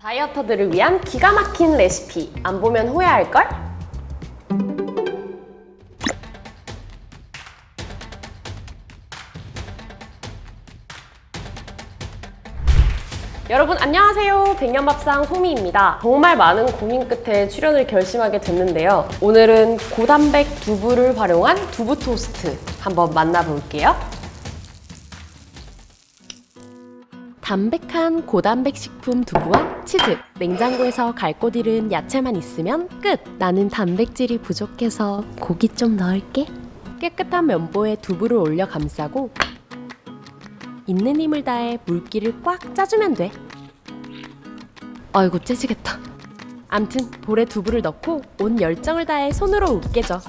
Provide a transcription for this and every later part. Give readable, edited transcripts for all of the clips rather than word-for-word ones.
다이어터들을 위한 기가 막힌 레시피, 안 보면 후회할걸? 여러분 안녕하세요. 백년밥상 소미입니다. 정말 많은 고민 끝에 출연을 결심하게 됐는데요. 오늘은 고단백 두부를 활용한 두부 토스트 한번 만나볼게요. 담백한 고단백 식품 두부와 치즈, 냉장고에서 갈 곳 잃은 야채만 있으면 끝! 나는 단백질이 부족해서 고기 좀 넣을게. 깨끗한 면보에 두부를 올려 감싸고 있는 힘을 다해 물기를 꽉 짜주면 돼. 아이고 째지겠다. 암튼 볼에 두부를 넣고 온 열정을 다해 손으로 으깨줘.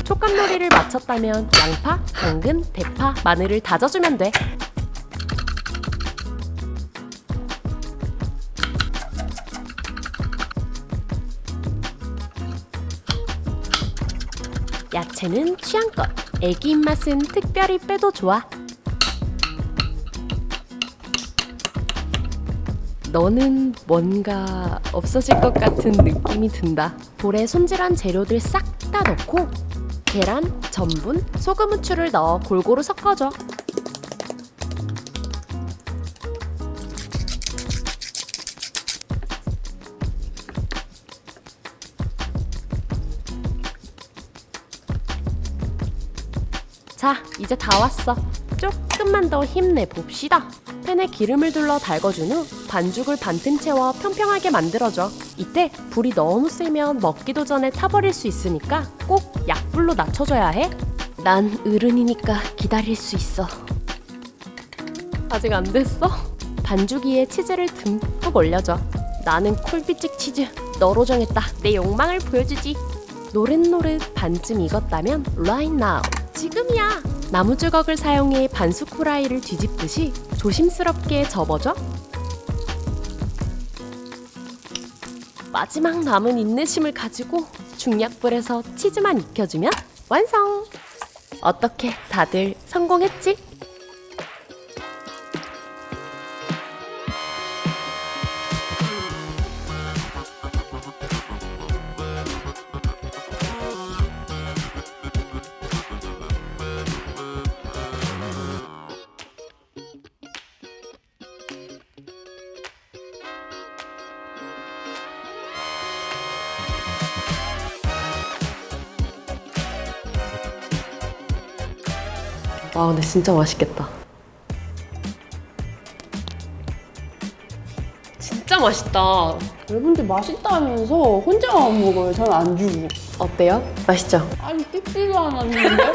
촉감놀이를 마쳤다면 양파, 당근, 대파, 마늘을 다져주면 돼. 야채는 취향껏, 애기 입맛은 특별히 빼도 좋아. 너는 뭔가 없어질 것 같은 느낌이 든다. 볼에 손질한 재료들 싹 다 넣고 계란, 전분, 소금, 후추를 넣어 골고루 섞어줘. 자, 이제 다 왔어. 조금만 더 힘내봅시다. 팬에 기름을 둘러 달궈준 후 반죽을 반틈 채워 평평하게 만들어줘. 이때 불이 너무 세면 먹기도 전에 타버릴 수 있으니까 꼭 약불로 낮춰줘야 해. 난 어른이니까 기다릴 수 있어. 아직 안 됐어? 반죽 위에 치즈를 듬뿍 올려줘. 나는 콜비찍 치즈, 너로 정했다. 내 욕망을 보여주지. 노릇노릇 반쯤 익었다면 right now, 지금이야! 나무 주걱을 사용해 반숙 후라이를 뒤집듯이 조심스럽게 접어줘. 마지막 남은 인내심을 가지고 중약불에서 치즈만 익혀주면 완성! 어떻게 다들 성공했지? 와, 근데 진짜 맛있겠다. 진짜 맛있다. 여러분들 맛있다면서 혼자만 먹어요. 저는 안 주고. 어때요? 맛있죠? 아니 뜯지도 않았는데?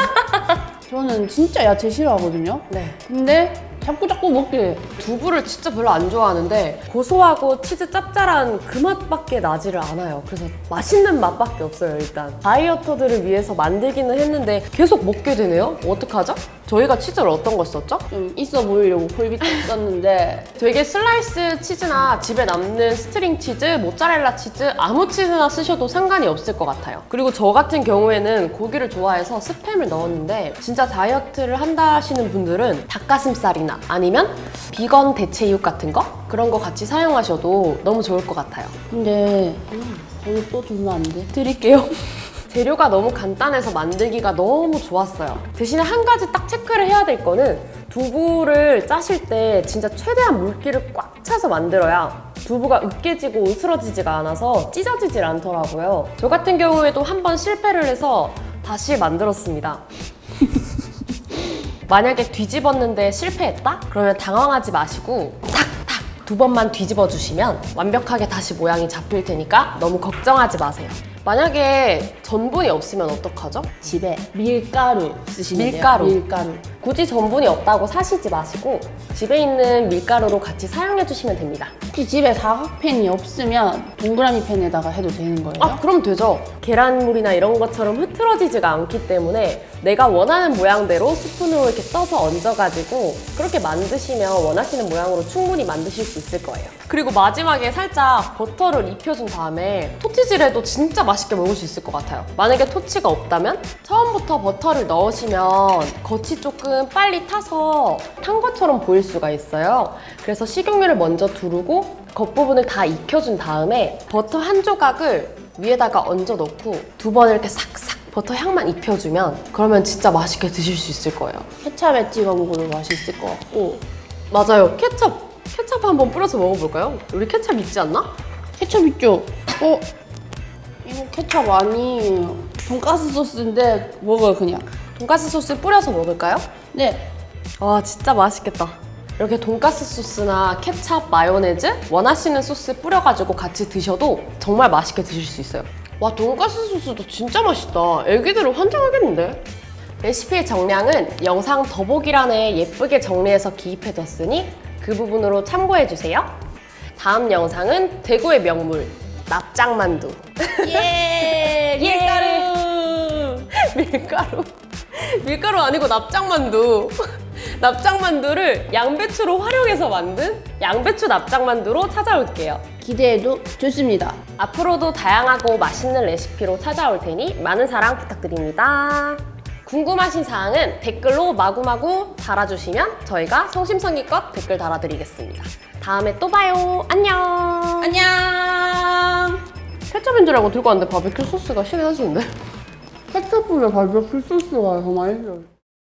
저는 진짜 야채 싫어하거든요. 네. 근데 자꾸 먹게 돼. 두부를 진짜 별로 안 좋아하는데 고소하고 치즈 짭짤한 그 맛밖에 나지를 않아요. 그래서 맛있는 맛밖에 없어요. 일단 다이어터들을 위해서 만들기는 했는데 계속 먹게 되네요. 어떡하죠? 저희가 치즈를 어떤 걸 썼죠? 좀 있어 보이려고 콜비트 썼는데 되게 슬라이스 치즈나 집에 남는 스트링 치즈, 모짜렐라 치즈 아무 치즈나 쓰셔도 상관이 없을 것 같아요. 그리고 저 같은 경우에는 고기를 좋아해서 스팸을 넣었는데 진짜 다이어트를 한다 하시는 분들은 닭가슴살이나 아니면 비건 대체육 같은 거? 그런 거 같이 사용하셔도 너무 좋을 것 같아요. 근데 저기 또 주면 안 돼? 드릴게요. 재료가 너무 간단해서 만들기가 너무 좋았어요. 대신에 한 가지 딱 체크를 해야 될 거는 두부를 짜실 때 진짜 최대한 물기를 꽉 차서 만들어야 두부가 으깨지고 으스러지지가 않아서 찢어지질 않더라고요. 저 같은 경우에도 한 번 실패를 해서 다시 만들었습니다. 만약에 뒤집었는데 실패했다? 그러면 당황하지 마시고 탁탁 두 번만 뒤집어 주시면 완벽하게 다시 모양이 잡힐 테니까 너무 걱정하지 마세요. 만약에 전분이 없으면 어떡하죠? 집에 밀가루 쓰시면 밀가루. 돼요. 밀가루. 굳이 전분이 없다고 사시지 마시고 집에 있는 밀가루로 같이 사용해 주시면 됩니다. 혹시 집에 사각팬이 없으면 동그라미 팬에다가 해도 되는 거예요? 아, 그럼 되죠. 계란물이나 이런 것처럼 흐트러지지가 않기 때문에 내가 원하는 모양대로 스푼으로 이렇게 떠서 얹어가지고 그렇게 만드시면 원하시는 모양으로 충분히 만드실 수 있을 거예요. 그리고 마지막에 살짝 버터를 입혀준 다음에 토치질해도 진짜 맛있게 먹을 수 있을 것 같아요. 만약에 토치가 없다면 처음부터 버터를 넣으시면 겉이 조금 빨리 타서 탄 것처럼 보일 수가 있어요. 그래서 식용유를 먼저 두르고 겉부분을 다 익혀준 다음에 버터 한 조각을 위에다가 얹어 넣고 두 번 이렇게 싹싹 버터 향만 입혀주면 그러면 진짜 맛있게 드실 수 있을 거예요. 케찹에 찍어 먹어도 맛있을 것 같고. 맞아요. 케첩 한번 뿌려서 먹어볼까요? 우리 케첩 있지 않나? 케첩 있죠? 이거 케첩 아니에요. 돈가스 소스인데 먹어요 그냥. 돈가스 소스 뿌려서 먹을까요? 네. 와, 진짜 맛있겠다. 이렇게 돈가스 소스나 케찹, 마요네즈 원하시는 소스 뿌려가지고 같이 드셔도 정말 맛있게 드실 수 있어요. 와, 돈가스 소스도 진짜 맛있다. 애기들은 환장하겠는데? 레시피의 정량은 영상 더보기란에 예쁘게 정리해서 기입해뒀으니 그 부분으로 참고해주세요. 다음 영상은 대구의 명물 납작만두. 예! 밀가루. 밀가루 아니고 납작만두. 납작만두를 양배추로 활용해서 만든 양배추 납작만두로 찾아올게요. 기대해도 좋습니다. 앞으로도 다양하고 맛있는 레시피로 찾아올 테니 많은 사랑 부탁드립니다. 궁금하신 사항은 댓글로 마구마구 달아주시면 저희가 성심성의껏 댓글 달아드리겠습니다. 다음에 또 봐요. 안녕. 안녕! 케첩인 줄 알고 들고 왔는데 바비큐 소스가 신의 한 수인데? 케첩보다 바비큐 소스가 더 맛있어요.